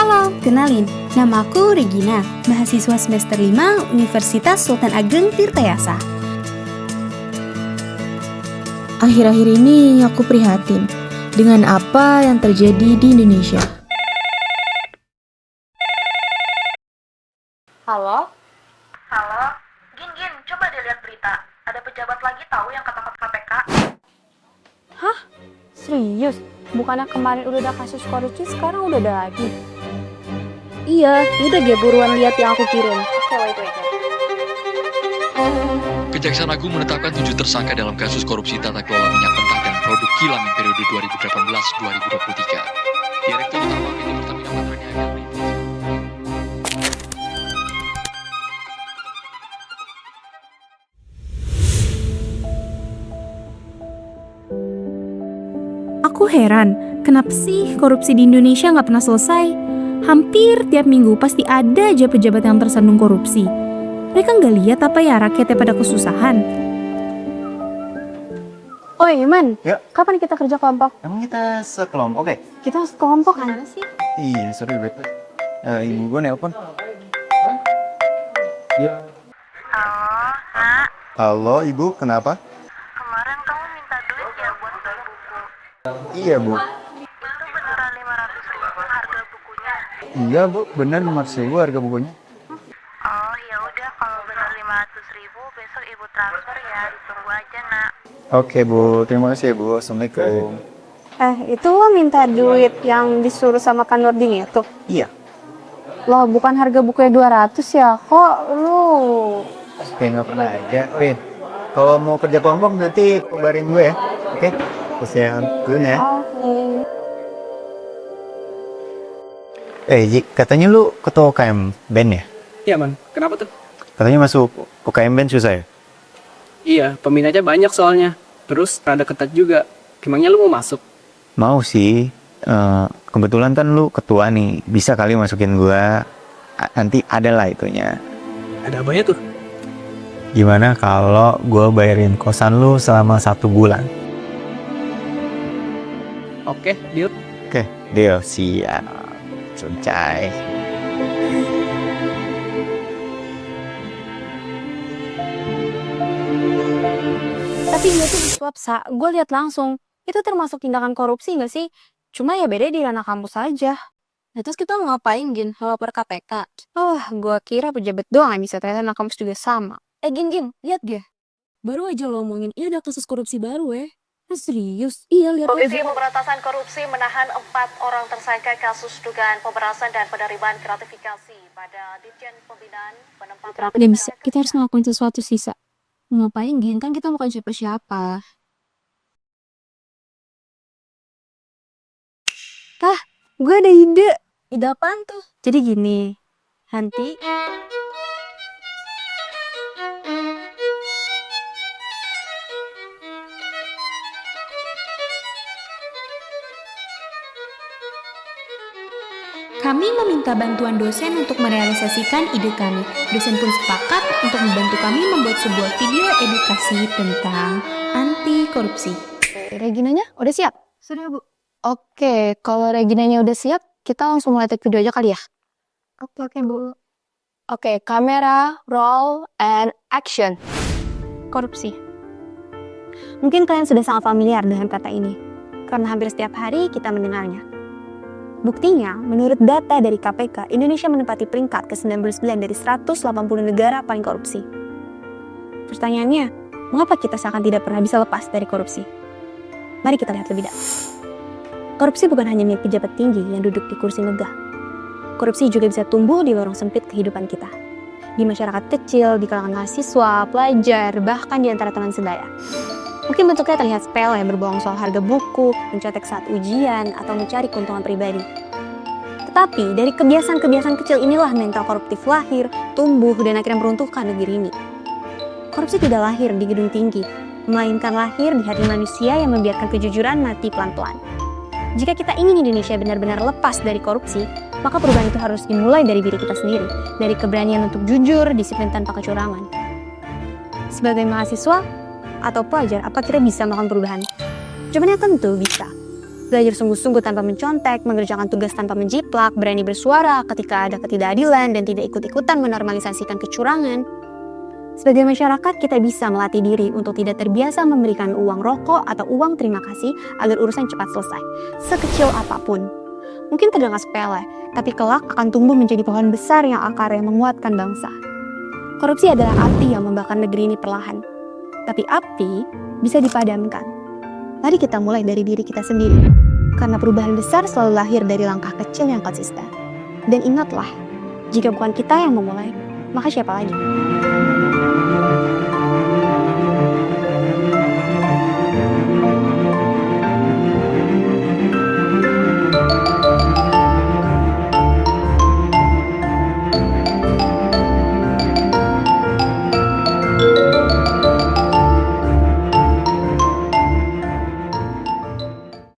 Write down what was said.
Halo, kenalin, nama aku Regina, mahasiswa semester 5 Universitas Sultan Ageng Tirtayasa. Akhir-akhir ini aku prihatin dengan apa yang terjadi di Indonesia. Halo? Halo? Gin, coba dilihat berita. Ada pejabat lagi tahu yang ketangkap KPK. Hah? Serius? Bukannya kemarin udah ada kasus korupsi, sekarang udah ada lagi? Iya, udah gue buruan lihat yang aku kirim. Oke, wait. Kejaksaan Agung menetapkan 7 tersangka dalam kasus korupsi tata kelola minyak mentah dan produk kilang periode 2018-2023. Direktur Utama PT Pertamina Patraniaga merinci. Aku heran, kenapa sih korupsi di Indonesia nggak pernah selesai? Hampir tiap minggu pasti ada aja pejabat yang tersandung korupsi. Mereka nggak lihat apa ya rakyatnya pada kesusahan? Oh Iman, Ya. kapan kita kerja kelompok? Emang kita sekelompok, oke? Kita sekelompok kan? Iya, sorry, Bet. Ibu gue nelpon. Ya. Halo, Nak. Halo, Ibu, kenapa? Kemarin kamu minta duit ya buat beli buku. Iya, Bu. Itu beneran 500.000 harga bukunya. Iya, Bu, benar 500.000 harga bukunya. Oh, ya udah kalau bener 500.000 besok Ibu transfer ya. Ditunggu aja, Nak. Oke, Bu. Terima kasih ya, Bu. Assalamualaikum. Itu lo minta duit yang disuruh sama Kak Nurdin itu? Iya. Loh, bukan harga bukunya 200 ya? Kok lu? Oke, nggak pernah aja. Win, kalau mau kerja kelompok nanti kabarin gue ya. Oke? Kasihan dulu ya. Oke. Ji, katanya lu ketua UKM band ya? Iya man, kenapa tuh? Katanya masuk UKM band susah ya? Iya, peminatnya banyak soalnya. Terus rada ketat juga. Emangnya lu mau masuk? Mau sih. Kebetulan kan lu ketua nih. Bisa kali masukin gua. Nanti ada lah itunya. Ada apanya tuh? Gimana kalau gua bayarin kosan lu selama 1 bulan? Oke, deal. Oke, deal. Siap. Suncai. Tapi dia tuh disuap, Sa. Gue lihat langsung. Itu termasuk tindakan korupsi nggak sih? Cuma ya beda di ranah kampus aja. Nah, terus kita mau ngapain, Gin? Lapor KPK? Oh, gue kira pejabat doang yang bisa, ternyata anak kampus juga sama. Gin, lihat dia. Baru aja lo omongin, ini ada kasus korupsi baru serius? Iya, lihat. Komisi Pemberantasan Korupsi menahan 4 orang tersangka kasus dugaan pemerasan dan penerimaan gratifikasi pada Ditjen Pembinaan Penempatan. Udah bisa, kita harus ngelakuin sesuatu sisa. Ngapain, Gin? Kan kita bukan siapa-siapa. Gue ada ide. Ide apaan tuh? Jadi gini, nanti Kami meminta bantuan dosen untuk merealisasikan ide kami. Dosen pun sepakat untuk membantu kami membuat sebuah video edukasi tentang anti korupsi. Reginanya udah siap? Sudah, Bu. Oke, kalau Reginanya udah siap, kita langsung mulai take video aja kali ya? Oke, Bu. Oke, kamera, roll, and action. Korupsi. Mungkin kalian sudah sangat familiar dengan kata ini, karena hampir setiap hari kita mendengarnya. Buktinya, menurut data dari KPK, Indonesia menempati peringkat ke-99 dari 180 negara paling korupsi. Pertanyaannya, mengapa kita seakan tidak pernah bisa lepas dari korupsi? Mari kita lihat lebih dalam. Korupsi bukan hanya milik pejabat tinggi yang duduk di kursi megah. Korupsi juga bisa tumbuh di lorong sempit kehidupan kita. Di masyarakat kecil, di kalangan mahasiswa, pelajar, bahkan di antara teman sebaya. Mungkin bentuknya terlihat sepele, berbohong soal harga buku, mencontek saat ujian, atau mencari keuntungan pribadi. Tetapi, dari kebiasaan-kebiasaan kecil inilah mental koruptif lahir, tumbuh, dan akhirnya meruntuhkan negeri ini. Korupsi tidak lahir di gedung tinggi, melainkan lahir di hati manusia yang membiarkan kejujuran mati pelan-pelan. Jika kita ingin Indonesia benar-benar lepas dari korupsi, maka perubahan itu harus dimulai dari diri kita sendiri, dari keberanian untuk jujur, disiplin tanpa kecurangan. Sebagai mahasiswa atau pelajar, apa kita bisa melakukan perubahan? Jawabannya tentu bisa. Belajar sungguh-sungguh tanpa mencontek, mengerjakan tugas tanpa menjiplak, berani bersuara ketika ada ketidakadilan dan tidak ikut-ikutan menormalisasikan kecurangan. Sebagai masyarakat, kita bisa melatih diri untuk tidak terbiasa memberikan uang rokok atau uang terima kasih agar urusan cepat selesai, sekecil apapun. Mungkin terdengar sepele, tapi kelak akan tumbuh menjadi pohon besar yang akarnya menguatkan bangsa. Korupsi adalah api yang membakar negeri ini perlahan. Tapi api bisa dipadamkan. Mari kita mulai dari diri kita sendiri. Karena perubahan besar selalu lahir dari langkah kecil yang konsisten. Dan ingatlah, jika bukan kita yang memulai, maka siapa lagi?